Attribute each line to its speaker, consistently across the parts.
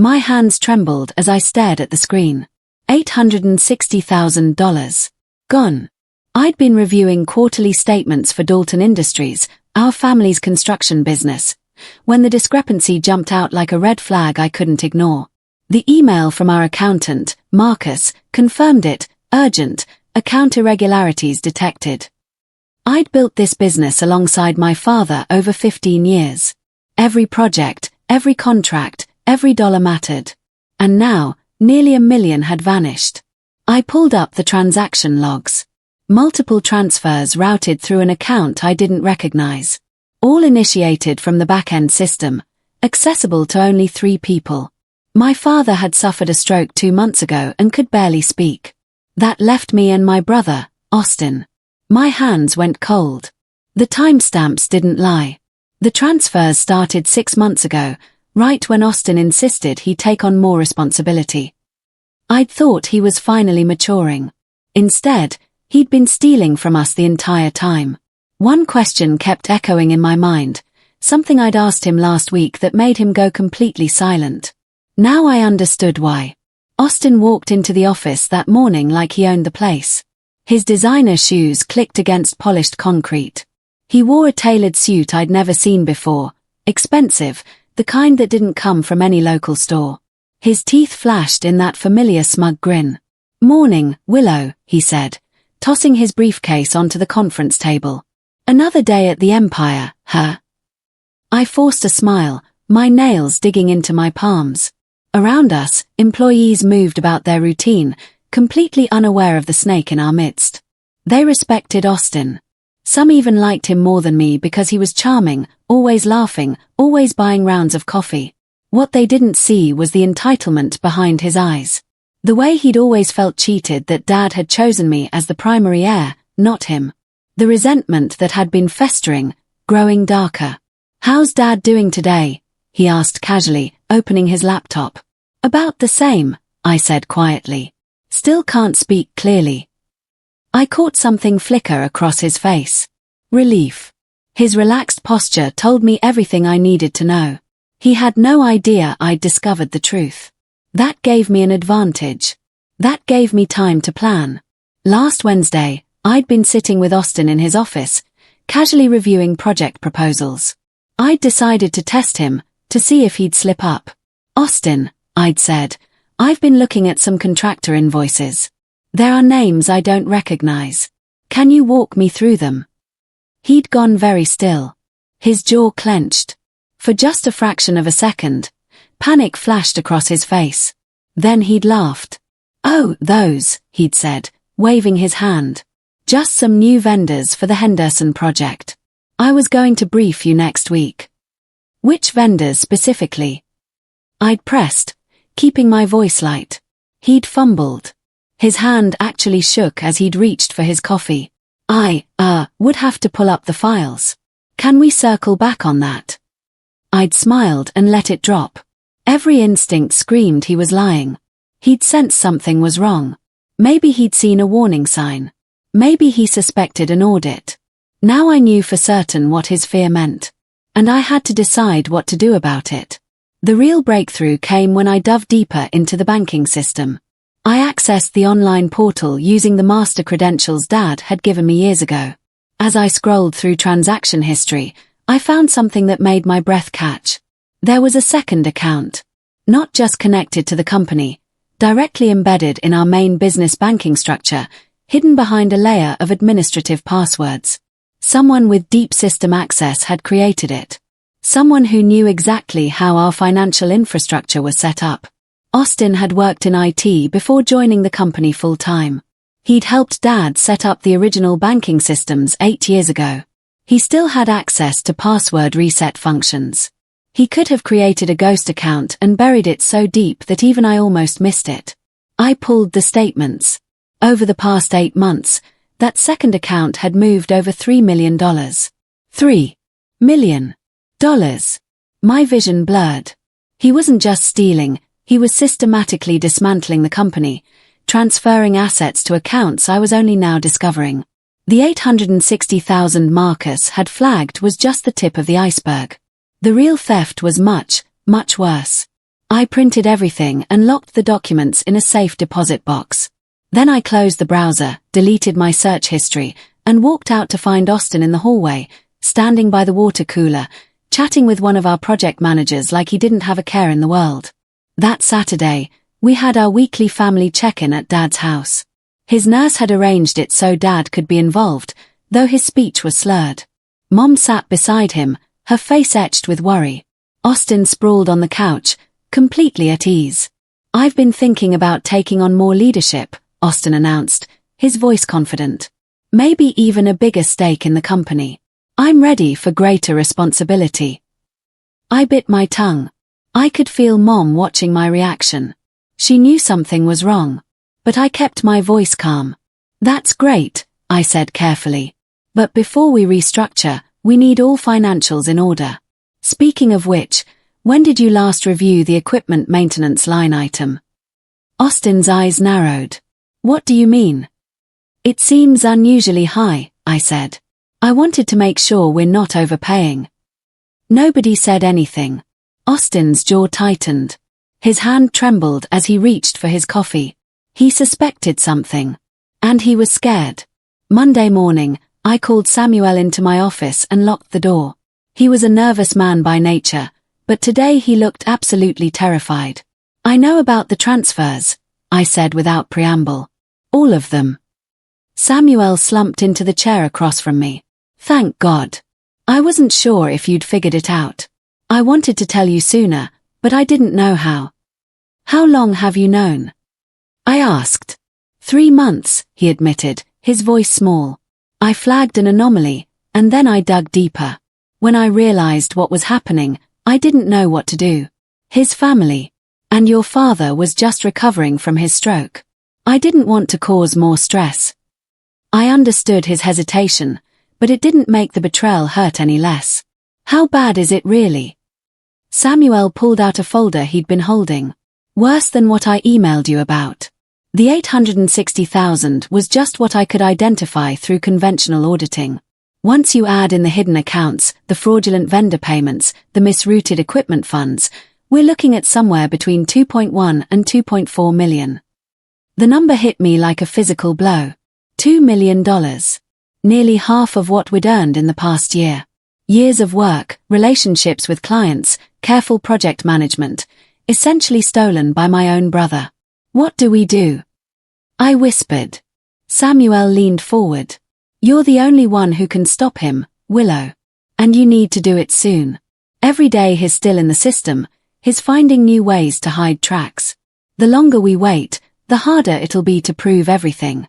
Speaker 1: My hands trembled as I stared at the screen. $860,000. Gone. I'd been reviewing quarterly statements for Dalton Industries, our family's construction business, when the discrepancy jumped out like a red flag I couldn't ignore. The email from our accountant, Marcus, confirmed it. Urgent, account irregularities detected. I'd built this business alongside my father over 15 years. Every project, every contract, every dollar mattered. And now, nearly $1 million had vanished. I pulled up the transaction logs. Multiple transfers routed through an account I didn't recognize. All initiated from the back-end system, accessible to only 3 people. My father had suffered a stroke 2 months ago and could barely speak. That left me and my brother, Austin. My hands went cold. The timestamps didn't lie. The transfers started 6 months ago, right when Austin insisted he take on more responsibility. I'd thought he was finally maturing. Instead, he'd been stealing from us the entire time. One question kept echoing in my mind, something I'd asked him last week that made him go completely silent. Now I understood why. Austin walked into the office that morning like he owned the place. His designer shoes clicked against polished concrete. He wore a tailored suit I'd never seen before, expensive, the kind that didn't come from any local store. His teeth flashed in that familiar smug grin. "Morning, Willow," he said, tossing his briefcase onto the conference table. "Another day at the Empire, huh?" I forced a smile, my nails digging into my palms. Around us, employees moved about their routine, completely unaware of the snake in our midst. They respected Austin. Some even liked him more than me because he was charming, always laughing, always buying rounds of coffee. What they didn't see was the entitlement behind his eyes. The way he'd always felt cheated that Dad had chosen me as the primary heir, not him. The resentment that had been festering, growing darker. "How's Dad doing today?" he asked casually, opening his laptop. "About the same," I said quietly. "Still can't speak clearly." I caught something flicker across his face. Relief. His relaxed posture told me everything I needed to know. He had no idea I'd discovered the truth. That gave me an advantage. That gave me time to plan. Last Wednesday, I'd been sitting with Austin in his office, casually reviewing project proposals. I'd decided to test him, to see if he'd slip up. "Austin," I'd said, "I've been looking at some contractor invoices. There are names I don't recognize. Can you walk me through them?" He'd gone very still. His jaw clenched. For just a fraction of a second, panic flashed across his face. Then he'd laughed. "Oh, those," he'd said, waving his hand. "Just some new vendors for the Henderson project. I was going to brief you next week." "Which vendors specifically?" I'd pressed, keeping my voice light. He'd fumbled. His hand actually shook as he'd reached for his coffee. "I would have to pull up the files. Can we circle back on that?" I'd smiled and let it drop. Every instinct screamed he was lying. He'd sensed something was wrong. Maybe he'd seen a warning sign. Maybe he suspected an audit. Now I knew for certain what his fear meant. And I had to decide what to do about it. The real breakthrough came when I dove deeper into the banking system. I accessed the online portal using the master credentials Dad had given me years ago. As I scrolled through transaction history, I found something that made my breath catch. There was a second account. Not just connected to the company, directly embedded in our main business banking structure, hidden behind a layer of administrative passwords. Someone with deep system access had created it. Someone who knew exactly how our financial infrastructure was set up. Austin had worked in IT before joining the company full-time. He'd helped Dad set up the original banking systems 8 years ago. He still had access to password reset functions. He could have created a ghost account and buried it so deep that even I almost missed it. I pulled the statements. Over the past 8 months, that second account had moved over $3 million. $3 million. My vision blurred. He wasn't just stealing, he was systematically dismantling the company, transferring assets to accounts I was only now discovering. The $860,000 Marcus had flagged was just the tip of the iceberg. The real theft was much, much worse. I printed everything and locked the documents in a safe deposit box. Then I closed the browser, deleted my search history, and walked out to find Austin in the hallway, standing by the water cooler, chatting with one of our project managers like he didn't have a care in the world. That Saturday, we had our weekly family check-in at Dad's house. His nurse had arranged it so Dad could be involved, though his speech was slurred. Mom sat beside him, her face etched with worry. Austin sprawled on the couch, completely at ease. "I've been thinking about taking on more leadership," Austin announced, his voice confident. "Maybe even a bigger stake in the company. I'm ready for greater responsibility." I bit my tongue. I could feel Mom watching my reaction. She knew something was wrong. But I kept my voice calm. "That's great," I said carefully. "But before we restructure, we need all financials in order. Speaking of which, when did you last review the equipment maintenance line item?" Austin's eyes narrowed. "What do you mean?" "It seems unusually high," I said. "I wanted to make sure we're not overpaying." Nobody said anything. Austin's jaw tightened. His hand trembled as he reached for his coffee. He suspected something. And he was scared. Monday morning, I called Samuel into my office and locked the door. He was a nervous man by nature, but today he looked absolutely terrified. "I know about the transfers," I said without preamble. "All of them." Samuel slumped into the chair across from me. "Thank God. I wasn't sure if you'd figured it out. I wanted to tell you sooner, but I didn't know how." "How long have you known?" I asked. 3 months, he admitted, his voice small. I flagged an anomaly, and then I dug deeper. When I realized what was happening, I didn't know what to do. "His family. And your father was just recovering from his stroke." I didn't want to cause more stress. I understood his hesitation, but it didn't make the betrayal hurt any less. "How bad is it really?" Samuel pulled out a folder he'd been holding. "Worse than what I emailed you about. The $860,000 was just what I could identify through conventional auditing. Once you add in the hidden accounts, the fraudulent vendor payments, the misrouted equipment funds, we're looking at somewhere between 2.1 and 2.4 million. The number hit me like a physical blow. $2 million. Nearly half of what we'd earned in the past year. Years of work, relationships with clients, careful project management, essentially stolen by my own brother. What do we do?" I whispered. Samuel leaned forward. "You're the only one who can stop him, Willow. And you need to do it soon. Every day he's still in the system, he's finding new ways to hide tracks. The longer we wait, the harder it'll be to prove everything."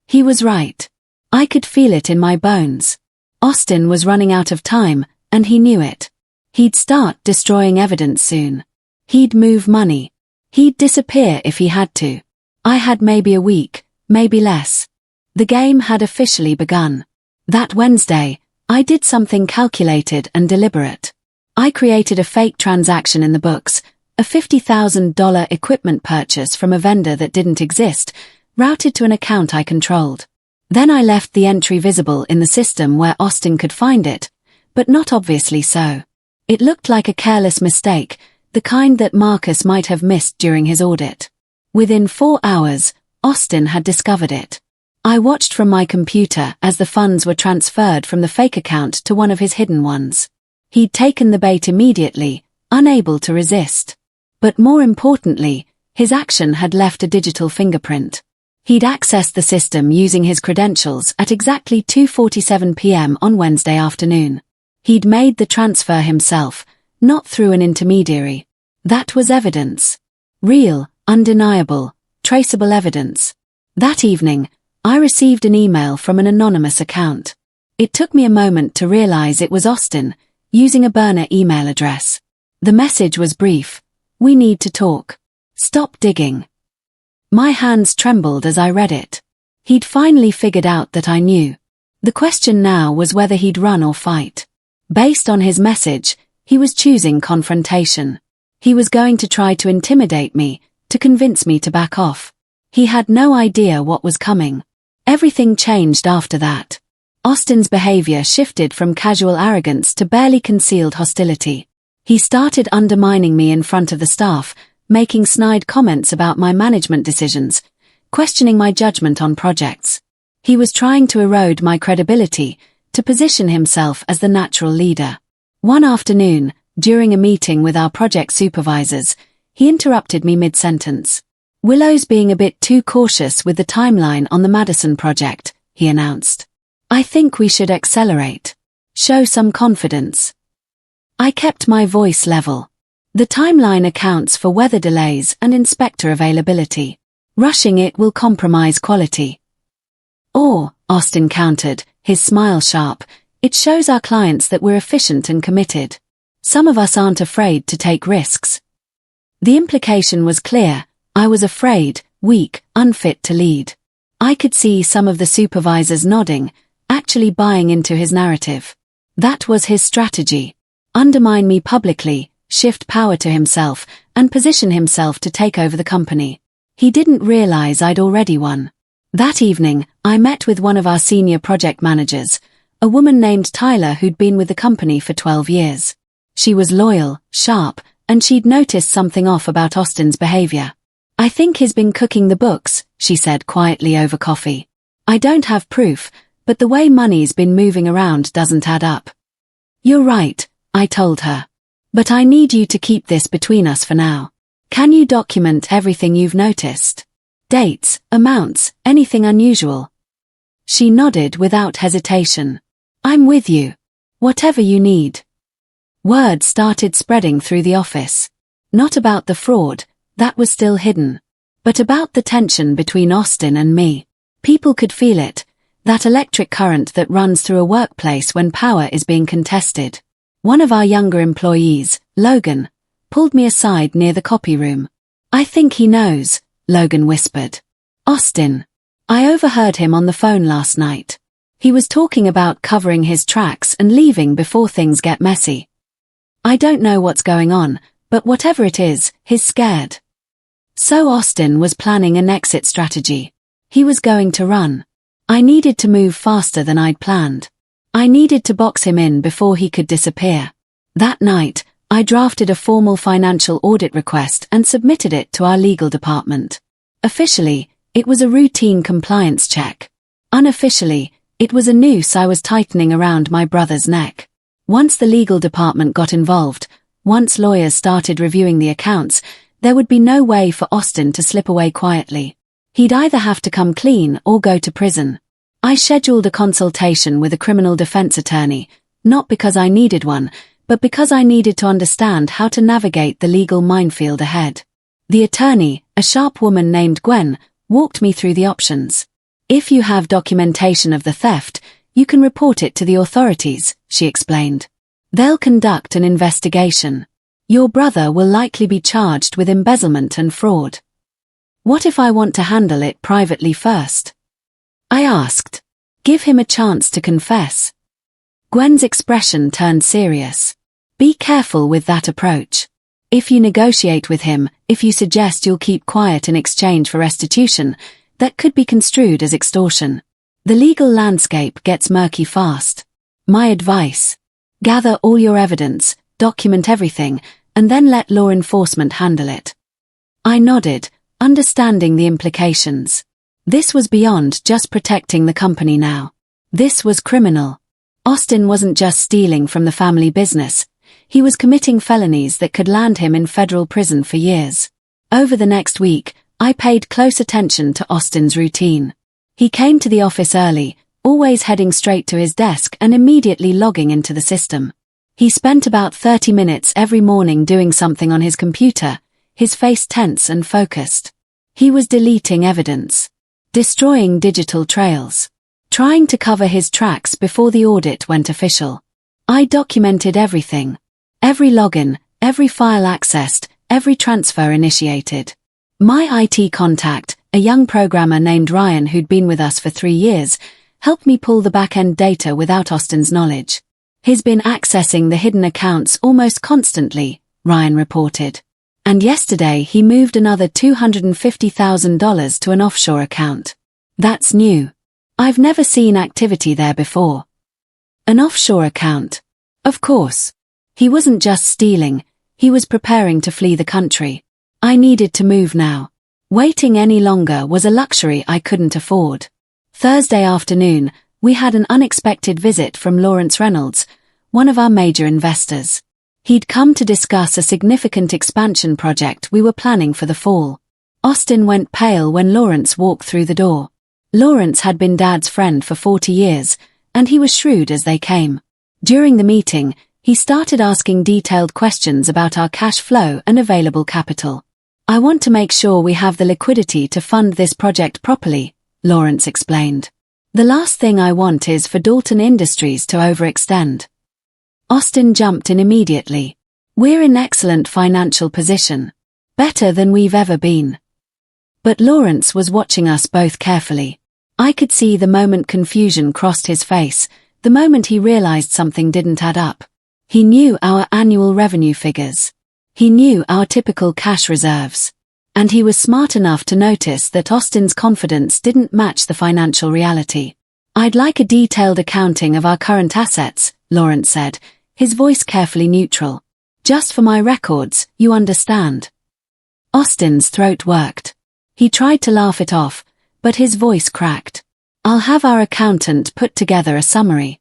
Speaker 1: He was right. I could feel it in my bones. Austin was running out of time, and he knew it. He'd start destroying evidence soon. He'd move money. He'd disappear if he had to. I had maybe a week, maybe less. The game had officially begun. That Wednesday, I did something calculated and deliberate. I created a fake transaction in the books, a $50,000 equipment purchase from a vendor that didn't exist, routed to an account I controlled. Then I left the entry visible in the system where Austin could find it, but not obviously so. It looked like a careless mistake, the kind that Marcus might have missed during his audit. Within 4 hours, Austin had discovered it. I watched from my computer as the funds were transferred from the fake account to one of his hidden ones. He'd taken the bait immediately, unable to resist. But more importantly, his action had left a digital fingerprint. He'd accessed the system using his credentials at exactly 2:47 p.m. on Wednesday afternoon. He'd made the transfer himself, not through an intermediary. That was evidence. Real, undeniable, traceable evidence. That evening, I received an email from an anonymous account. It took me a moment to realize it was Austin, using a burner email address. The message was brief. "We need to talk. Stop digging." My hands trembled as I read it. He'd finally figured out that I knew. The question now was whether he'd run or fight. Based on his message, he was choosing confrontation. He was going to try to intimidate me, to convince me to back off. He had no idea what was coming. Everything changed after that. Austin's behavior shifted from casual arrogance to barely concealed hostility. He started undermining me in front of the staff, making snide comments about my management decisions, questioning my judgment on projects. He was trying to erode my credibility, to position himself as the natural leader. One afternoon, during a meeting with our project supervisors, he interrupted me mid-sentence. "Willow's being a bit too cautious with the timeline on the Madison project," he announced. "I think we should accelerate. Show some confidence." I kept my voice level. The timeline accounts for weather delays and inspector availability. Rushing it will compromise quality. "Or," Austin countered, his smile sharp, "it shows our clients that we're efficient and committed. Some of us aren't afraid to take risks." The implication was clear. I was afraid, weak, unfit to lead. I could see some of the supervisors nodding, actually buying into his narrative. That was his strategy. Undermine me publicly, shift power to himself, and position himself to take over the company. He didn't realize I'd already won. That evening, I met with one of our senior project managers, a woman named Tyler who'd been with the company for 12 years. She was loyal, sharp, and she'd noticed something off about Austin's behavior. "I think he's been cooking the books," she said quietly over coffee. "I don't have proof, but the way money's been moving around doesn't add up." "You're right," I told her. "But I need you to keep this between us for now. Can you document everything you've noticed? Dates, amounts, anything unusual?" She nodded without hesitation. "I'm with you. Whatever you need." Word started spreading through the office. Not about the fraud, that was still hidden. But about the tension between Austin and me. People could feel it, that electric current that runs through a workplace when power is being contested. One of our younger employees, Logan, pulled me aside near the copy room. "I think he knows," Logan whispered. "Austin. I overheard him on the phone last night. He was talking about covering his tracks and leaving before things get messy. I don't know what's going on, but whatever it is, he's scared." So Austin was planning an exit strategy. He was going to run. I needed to move faster than I'd planned. I needed to box him in before he could disappear. That night, I drafted a formal financial audit request and submitted it to our legal department. Officially, it was a routine compliance check. Unofficially, it was a noose I was tightening around my brother's neck. Once the legal department got involved, once lawyers started reviewing the accounts, there would be no way for Austin to slip away quietly. He'd either have to come clean or go to prison. I scheduled a consultation with a criminal defense attorney, not because I needed one, but because I needed to understand how to navigate the legal minefield ahead. The attorney, a sharp woman named Gwen, walked me through the options. "If you have documentation of the theft, you can report it to the authorities," she explained. "They'll conduct an investigation. Your brother will likely be charged with embezzlement and fraud." "What if I want to handle it privately first?" I asked. "Give him a chance to confess." Gwen's expression turned serious. "Be careful with that approach. If you negotiate with him, if you suggest you'll keep quiet in exchange for restitution, that could be construed as extortion. The legal landscape gets murky fast. My advice: gather all your evidence, document everything, and then let law enforcement handle it." I nodded, understanding the implications. This was beyond just protecting the company now. This was criminal. Austin wasn't just stealing from the family business. He was committing felonies that could land him in federal prison for years. Over the next week, I paid close attention to Austin's routine. He came to the office early, always heading straight to his desk and immediately logging into the system. He spent about 30 minutes every morning doing something on his computer, his face tense and focused. He was deleting evidence, destroying digital trails, trying to cover his tracks before the audit went official. I documented everything. Every login, every file accessed, every transfer initiated. My IT contact, a young programmer named Ryan who'd been with us for 3 years, helped me pull the back-end data without Austin's knowledge. "He's been accessing the hidden accounts almost constantly," Ryan reported. "And yesterday he moved another $250,000 to an offshore account. That's new. I've never seen activity there before." "An offshore account?" "Of course. He wasn't just stealing, he was preparing to flee the country. I needed to move now. Waiting any longer was a luxury I couldn't afford. Thursday afternoon, we had an unexpected visit from Lawrence Reynolds, one of our major investors. He'd come to discuss a significant expansion project we were planning for the fall. Austin went pale when Lawrence walked through the door. Lawrence had been Dad's friend for 40 years, and he was shrewd as they came. During the meeting, he started asking detailed questions about our cash flow and available capital. I want to make sure we have the liquidity to fund this project properly, Lawrence explained. The last thing I want is for Dalton Industries to overextend. Austin jumped in immediately. We're in excellent financial position. Better than we've ever been. But Lawrence was watching us both carefully. I could see the moment confusion crossed his face, the moment he realized something didn't add up. He knew our annual revenue figures. He knew our typical cash reserves. And he was smart enough to notice that Austin's confidence didn't match the financial reality. I'd like a detailed accounting of our current assets, Lawrence said, his voice carefully neutral. Just for my records, you understand. Austin's throat worked. He tried to laugh it off, but his voice cracked. I'll have our accountant put together a summary.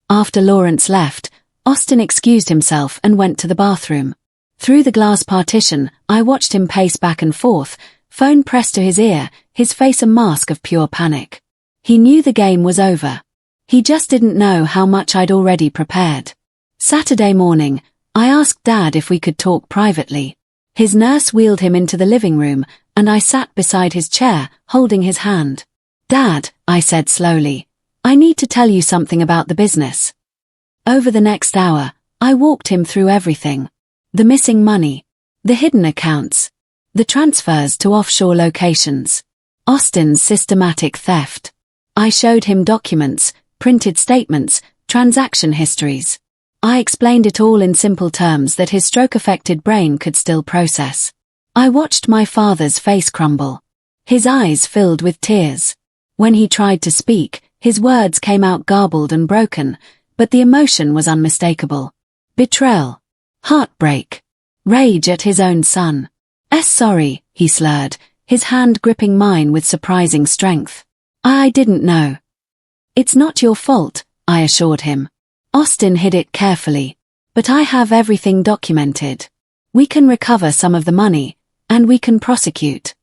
Speaker 1: After Lawrence left, Austin excused himself and went to the bathroom. Through the glass partition, I watched him pace back and forth, phone pressed to his ear, his face a mask of pure panic. He knew the game was over. He just didn't know how much I'd already prepared. Saturday morning, I asked Dad if we could talk privately. His nurse wheeled him into the living room, and I sat beside his chair, holding his hand. Dad, I said slowly, I need to tell you something about the business. Over the next hour, I walked him through everything. The missing money, the hidden accounts, the transfers to offshore locations, Austin's systematic theft. I showed him documents, printed statements, transaction histories. I explained it all in simple terms that his stroke-affected brain could still process. I watched my father's face crumble. His eyes filled with tears. When he tried to speak, his words came out garbled and broken, but the emotion was unmistakable. Betrayal. Heartbreak. Rage at his own son. Sorry, he slurred, his hand gripping mine with surprising strength. I didn't know. It's not your fault, I assured him. Austin hid it carefully. But I have everything documented. We can recover some of the money, and we can prosecute.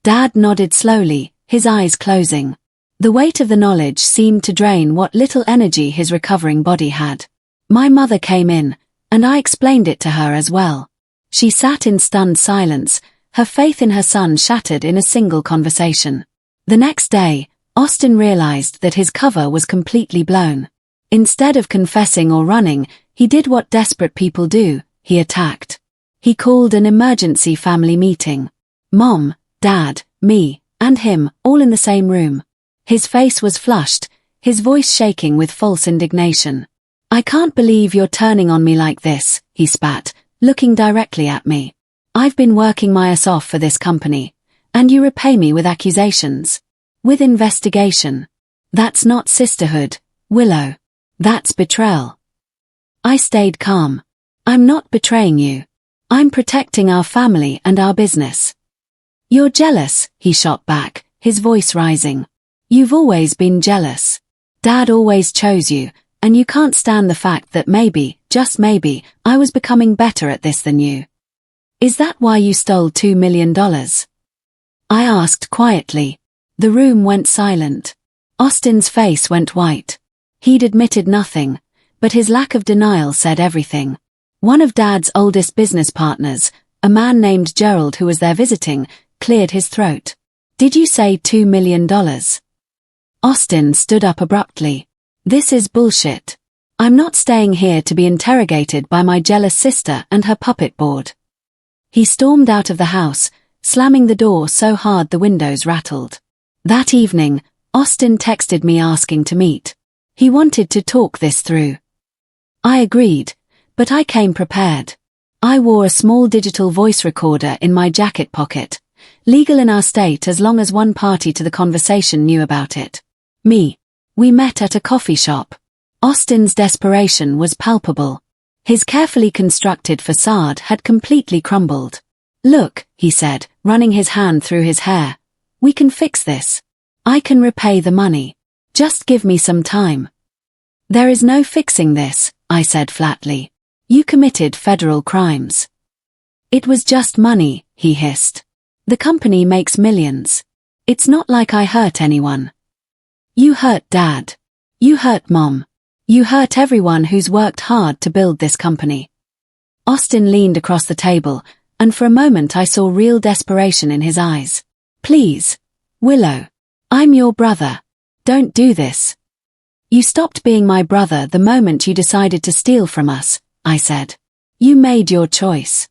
Speaker 1: Dad nodded slowly, his eyes closing. The weight of the knowledge seemed to drain what little energy his recovering body had. My mother came in, and I explained it to her as well. She sat in stunned silence, her faith in her son shattered in a single conversation. The next day, Austin realized that his cover was completely blown. Instead of confessing or running, he did what desperate people do, he attacked. He called an emergency family meeting. Mom, Dad, me, and him, all in the same room. His face was flushed, his voice shaking with false indignation. I can't believe you're turning on me like this, he spat, looking directly at me. I've been working my ass off for this company, and you repay me with accusations. With investigation. That's not sisterhood, Willow. That's betrayal. I stayed calm. I'm not betraying you. I'm protecting our family and our business. You're jealous, he shot back, his voice rising. You've always been jealous. Dad always chose you, and you can't stand the fact that maybe, just maybe, I was becoming better at this than you. Is that why you stole $2 million? I asked quietly. The room went silent. Austin's face went white. He'd admitted nothing, but his lack of denial said everything. One of Dad's oldest business partners, a man named Gerald who was there visiting, cleared his throat. Did you say $2 million? Austin stood up abruptly. This is bullshit. I'm not staying here to be interrogated by my jealous sister and her puppet board. He stormed out of the house, slamming the door so hard the windows rattled. That evening, Austin texted me asking to meet. He wanted to talk this through. I agreed, but I came prepared. I wore a small digital voice recorder in my jacket pocket, legal in our state as long as one party to the conversation knew about it. Me. We met at a coffee shop. Austin's desperation was palpable. His carefully constructed facade had completely crumbled. "Look," he said, running his hand through his hair. "We can fix this. I can repay the money. Just give me some time." "There is no fixing this," I said flatly. "You committed federal crimes." "It was just money," he hissed. "The company makes millions. It's not like I hurt anyone." "You hurt Dad. You hurt Mom. You hurt everyone who's worked hard to build this company." Austin leaned across the table, and for a moment I saw real desperation in his eyes. "Please, Willow. I'm your brother. Don't do this." "You stopped being my brother the moment you decided to steal from us," I said. "You made your choice."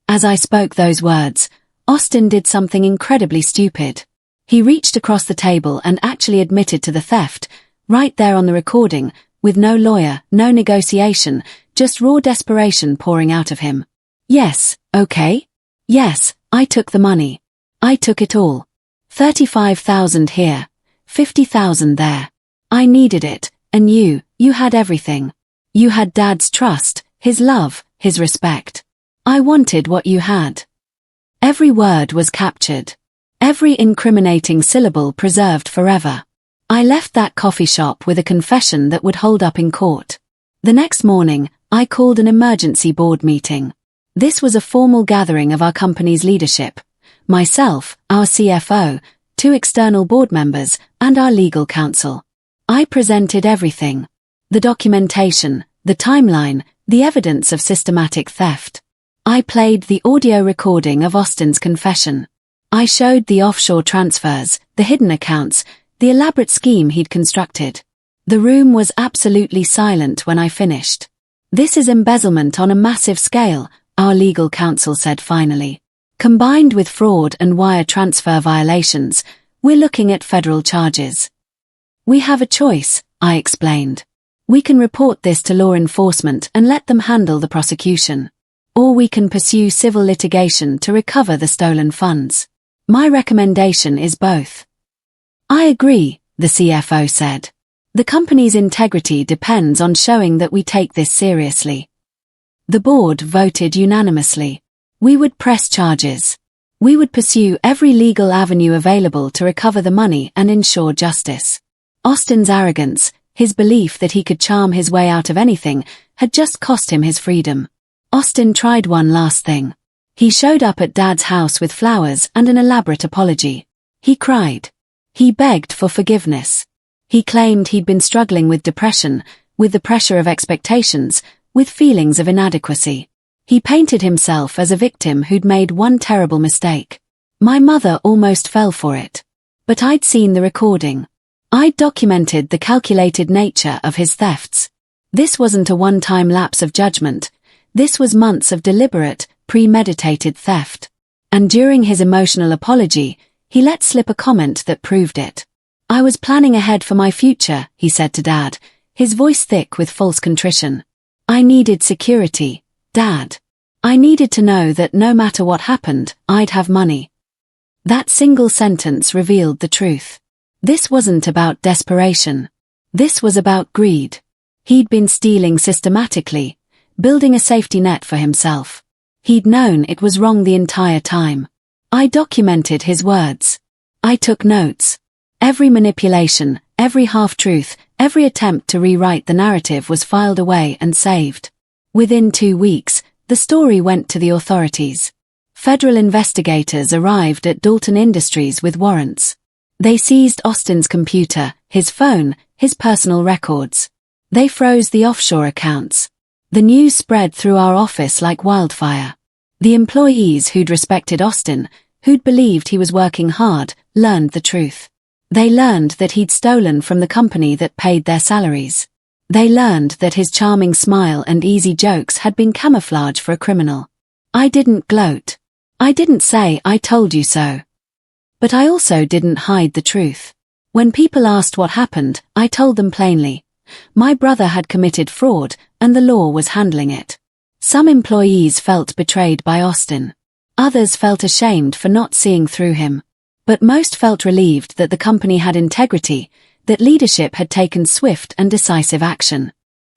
Speaker 1: As I spoke those words, Austin did something incredibly stupid. He reached across the table and actually admitted to the theft, right there on the recording, with no lawyer, no negotiation, just raw desperation pouring out of him. "Yes, okay? Yes, I took the money. I took it all. 35,000 here, 50,000 there. I needed it, and you had everything. You had Dad's trust, his love, his respect. I wanted what you had." Every word was captured. Every incriminating syllable preserved forever. I left that coffee shop with a confession that would hold up in court. The next morning, I called an emergency board meeting. This was a formal gathering of our company's leadership. Myself, our CFO, 2 external board members, and our legal counsel. I presented everything. The documentation, the timeline, the evidence of systematic theft. I played the audio recording of Austin's confession. I showed the offshore transfers, the hidden accounts, the elaborate scheme he'd constructed. The room was absolutely silent when I finished. "This is embezzlement on a massive scale," our legal counsel said finally. "Combined with fraud and wire transfer violations, we're looking at federal charges." "We have a choice," I explained. "We can report this to law enforcement and let them handle the prosecution. Or we can pursue civil litigation to recover the stolen funds. My recommendation is both." "I agree," the CFO said. "The company's integrity depends on showing that we take this seriously." The board voted unanimously. We would press charges. We would pursue every legal avenue available to recover the money and ensure justice. Austin's arrogance, his belief that he could charm his way out of anything, had just cost him his freedom. Austin tried one last thing. He showed up at Dad's house with flowers and an elaborate apology. He cried. He begged for forgiveness. He claimed he'd been struggling with depression, with the pressure of expectations, with feelings of inadequacy. He painted himself as a victim who'd made one terrible mistake. My mother almost fell for it. But I'd seen the recording. I'd documented the calculated nature of his thefts. This wasn't a one-time lapse of judgment. This was months of deliberate, premeditated theft. And during his emotional apology, he let slip a comment that proved it. "I was planning ahead for my future," he said to Dad, his voice thick with false contrition. "I needed security, Dad. I needed to know that no matter what happened, I'd have money." That single sentence revealed the truth. This wasn't about desperation. This was about greed. He'd been stealing systematically, building a safety net for himself. He'd known it was wrong the entire time. I documented his words. I took notes. Every manipulation, every half-truth, every attempt to rewrite the narrative was filed away and saved. Within 2 weeks, the story went to the authorities. Federal investigators arrived at Dalton Industries with warrants. They seized Austin's computer, his phone, his personal records. They froze the offshore accounts. The news spread through our office like wildfire. The employees who'd respected Austin, who'd believed he was working hard, learned the truth. They learned that he'd stolen from the company that paid their salaries. They learned that his charming smile and easy jokes had been camouflage for a criminal. I didn't gloat. I didn't say "I told you so." But I also didn't hide the truth. When people asked what happened, I told them plainly. My brother had committed fraud, and the law was handling it. Some employees felt betrayed by Austin. Others felt ashamed for not seeing through him. But most felt relieved that the company had integrity, that leadership had taken swift and decisive action.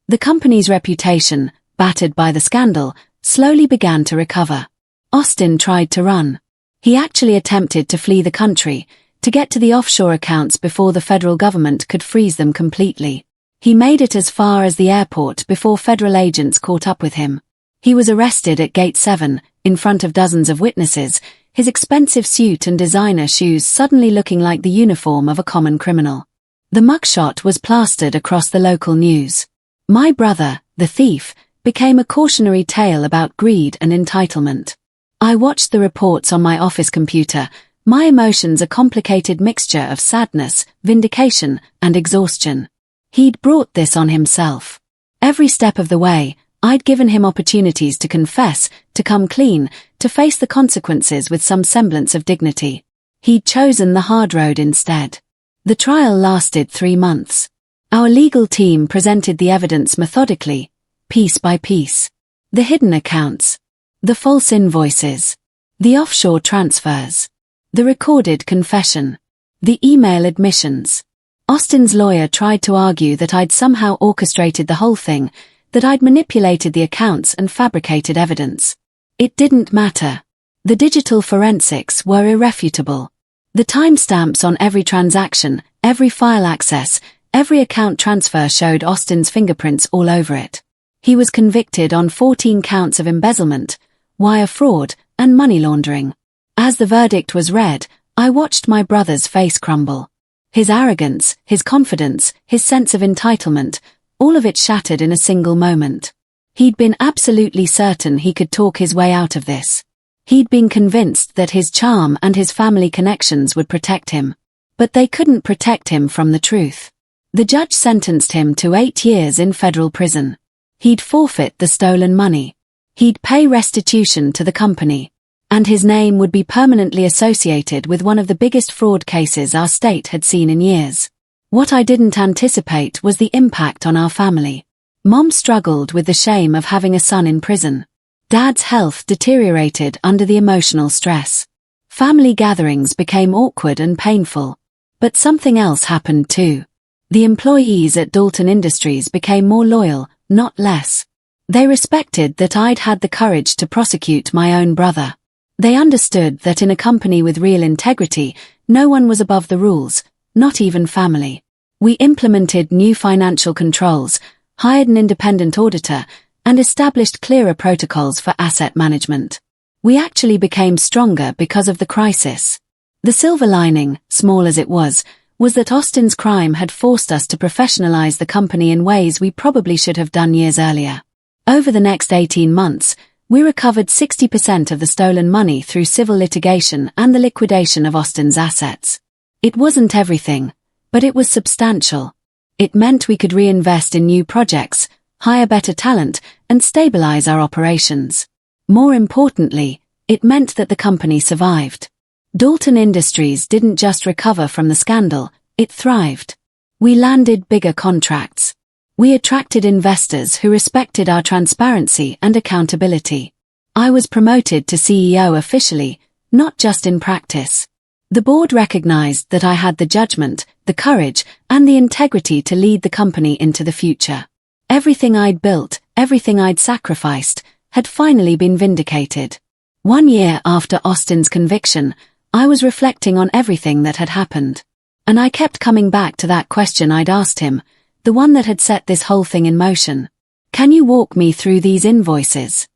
Speaker 1: The company's reputation, battered by the scandal, slowly began to recover. Austin tried to run. He actually attempted to flee the country, to get to the offshore accounts before the federal government could freeze them completely. He made it as far as the airport before federal agents caught up with him. He was arrested at Gate 7, in front of dozens of witnesses, his expensive suit and designer shoes suddenly looking like the uniform of a common criminal. The mugshot was plastered across the local news. My brother, the thief, became a cautionary tale about greed and entitlement. I watched the reports on my office computer, my emotions a complicated mixture of sadness, vindication, and exhaustion. He'd brought this on himself. Every step of the way, I'd given him opportunities to confess, to come clean, to face the consequences with some semblance of dignity. He'd chosen the hard road instead. The trial lasted 3 months. Our legal team presented the evidence methodically, piece by piece. The hidden accounts. The false invoices. The offshore transfers. The recorded confession. The email admissions. Austin's lawyer tried to argue that I'd somehow orchestrated the whole thing, that I'd manipulated the accounts and fabricated evidence. It didn't matter. The digital forensics were irrefutable. The timestamps on every transaction, every file access, every account transfer showed Austin's fingerprints all over it. He was convicted on 14 counts of embezzlement, wire fraud, and money laundering. As the verdict was read, I watched my brother's face crumble. His arrogance, his confidence, his sense of entitlement, all of it shattered in a single moment. He'd been absolutely certain he could talk his way out of this. He'd been convinced that his charm and his family connections would protect him. But they couldn't protect him from the truth. The judge sentenced him to 8 years in federal prison. He'd forfeit the stolen money. He'd pay restitution to the company. And his name would be permanently associated with one of the biggest fraud cases our state had seen in years. What I didn't anticipate was the impact on our family. Mom struggled with the shame of having a son in prison. Dad's health deteriorated under the emotional stress. Family gatherings became awkward and painful. But something else happened too. The employees at Dalton Industries became more loyal, not less. They respected that I'd had the courage to prosecute my own brother. They understood that in a company with real integrity, no one was above the rules, not even family. We implemented new financial controls, hired an independent auditor, and established clearer protocols for asset management. We actually became stronger because of the crisis. The silver lining, small as it was that Austin's crime had forced us to professionalize the company in ways we probably should have done years earlier. Over the next 18 months, we recovered 60% of the stolen money through civil litigation and the liquidation of Austin's assets. It wasn't everything, but it was substantial. It meant we could reinvest in new projects, hire better talent, and stabilize our operations. More importantly, it meant that the company survived. Dalton Industries didn't just recover from the scandal, it thrived. We landed bigger contracts. We attracted investors who respected our transparency and accountability. I was promoted to CEO officially, not just in practice. The board recognized that I had the judgment, the courage, and the integrity to lead the company into the future. Everything I'd built, everything I'd sacrificed, had finally been vindicated. 1 year after Austin's conviction, I was reflecting on everything that had happened. And I kept coming back to that question I'd asked him, the one that had set this whole thing in motion. Can you walk me through these invoices?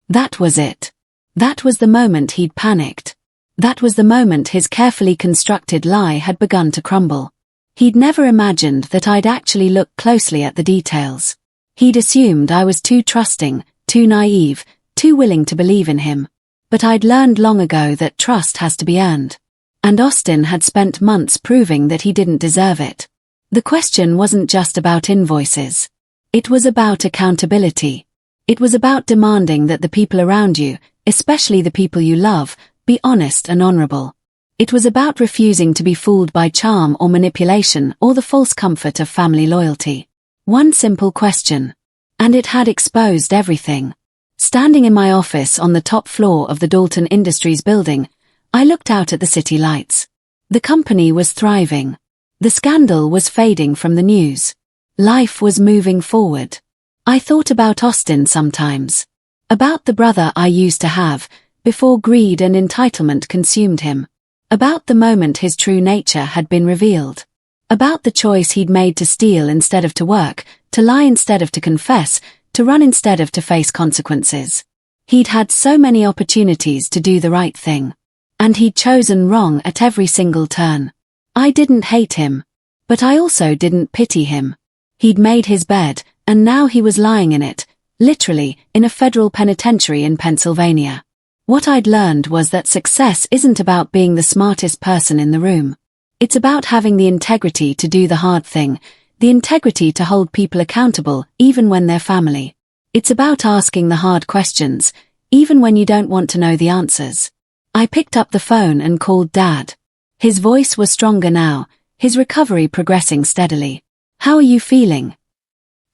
Speaker 1: That was it. That was the moment he'd panicked. That was the moment his carefully constructed lie had begun to crumble. He'd never imagined that I'd actually look closely at the details. He'd assumed I was too trusting, too naive, too willing to believe in him. But I'd learned long ago that trust has to be earned. And Austin had spent months proving that he didn't deserve it. The question wasn't just about invoices. It was about accountability. It was about demanding that the people around you, especially the people you love, be honest and honorable. It was about refusing to be fooled by charm or manipulation or the false comfort of family loyalty. One simple question. And it had exposed everything. Standing in my office on the top floor of the Dalton Industries building, I looked out at the city lights. The company was thriving. The scandal was fading from the news. Life was moving forward. I thought about Austin sometimes. About the brother I used to have, before greed and entitlement consumed him. About the moment his true nature had been revealed. About the choice he'd made to steal instead of to work, to lie instead of to confess, to run instead of to face consequences. He'd had so many opportunities to do the right thing. And he'd chosen wrong at every single turn. I didn't hate him. But I also didn't pity him. He'd made his bed, and now he was lying in it, literally, in a federal penitentiary in Pennsylvania. What I'd learned was that success isn't about being the smartest person in the room. It's about having the integrity to do the hard thing, the integrity to hold people accountable, even when they're family. It's about asking the hard questions, even when you don't want to know the answers. I picked up the phone and called Dad. His voice was stronger now, his recovery progressing steadily. "How are you feeling?"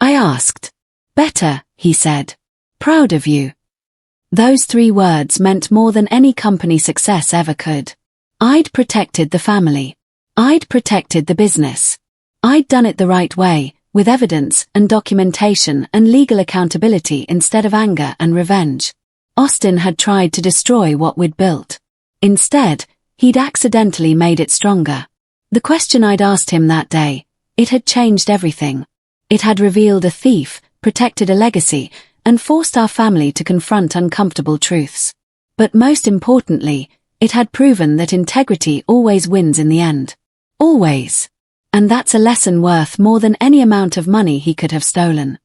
Speaker 1: I asked. "Better," he said. "Proud of you." Those 3 words meant more than any company success ever could. I'd protected the family. I'd protected the business. I'd done it the right way, with evidence and documentation and legal accountability instead of anger and revenge. Austin had tried to destroy what we'd built. Instead, he'd accidentally made it stronger. The question I'd asked him that day, it had changed everything. It had revealed a thief, protected a legacy, and forced our family to confront uncomfortable truths. But most importantly, it had proven that integrity always wins in the end. Always. And that's a lesson worth more than any amount of money he could have stolen.